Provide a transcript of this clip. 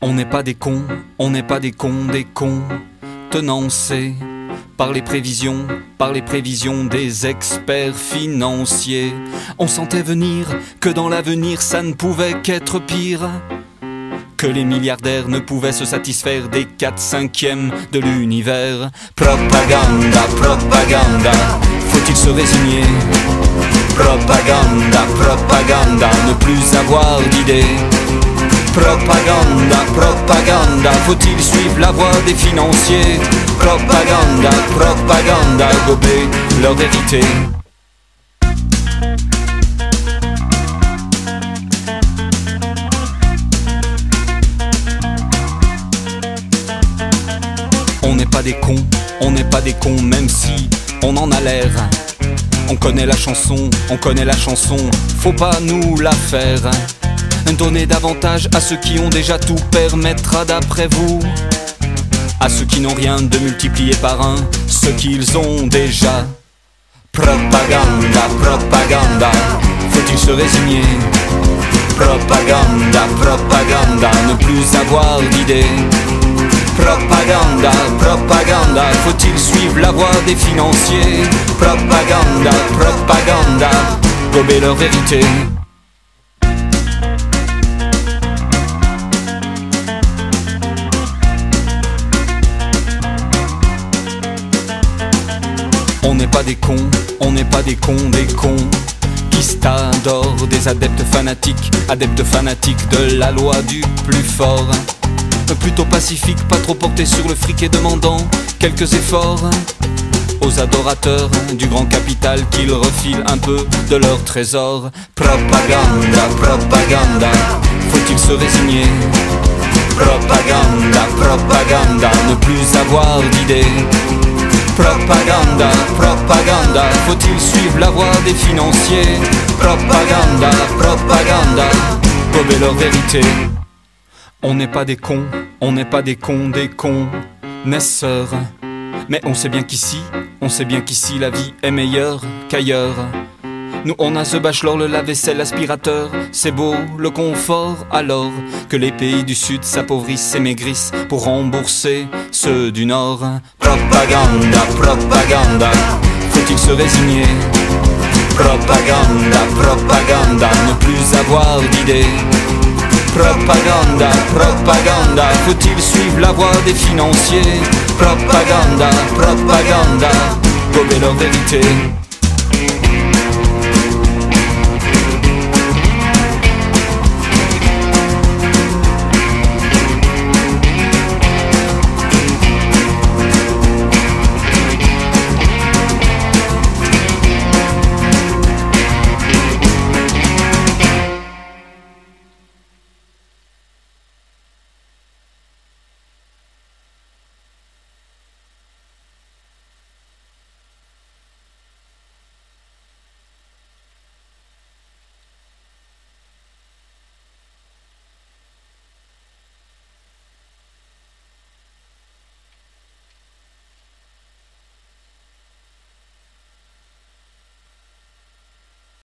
On n'est pas des cons, on n'est pas des cons, tenancés par les prévisions des experts financiers. On sentait venir que dans l'avenir ça ne pouvait qu'être pire, que les milliardaires ne pouvaient se satisfaire des 4/5 de l'univers. Propaganda, propaganda, faut-il se résigner? Propaganda, propaganda, ne plus avoir d'idées. Propaganda, propaganda, faut-il suivre la voie des financiers? Propaganda, propaganda, gober leur vérité. On n'est pas des cons, on n'est pas des cons, même si on en a l'air. On connaît la chanson, faut pas nous la faire. Donner davantage à ceux qui ont déjà tout permettra d'après vous à ceux qui n'ont rien de multiplier par un ce qu'ils ont déjà. Propaganda, propaganda, faut-il se résigner? Propaganda, propaganda, ne plus avoir d'idées. Propaganda, propaganda, faut-il suivre la voie des financiers? Propaganda, propaganda, gober leur vérité. On n'est pas des cons, on n'est pas des cons, qui s'adorent des adeptes fanatiques de la loi du plus fort. Plutôt pacifique, pas trop porté sur le fric et demandant quelques efforts aux adorateurs du grand capital qu'ils refilent un peu de leur trésor. Propaganda, propaganda, faut-il se résigner? Propaganda, propaganda, ne plus avoir d'idées. Propaganda, propaganda, faut-il suivre la voie des financiers? Propaganda, propaganda, gober leur vérité. On n'est pas des cons, on n'est pas des cons, naisseurs. Mais on sait bien qu'ici la vie est meilleure qu'ailleurs. Nous on a ce bachelor, le lave-vaisselle, l'aspirateur, c'est beau le confort, alors que les pays du sud s'appauvrissent et maigrissent pour rembourser ceux du nord. Propaganda, propaganda, faut-il se résigner? Propaganda, propaganda, ne plus avoir d'idées. Propaganda, propaganda, faut-il suivre la voie des financiers? Propaganda, propaganda, gober leur vérité.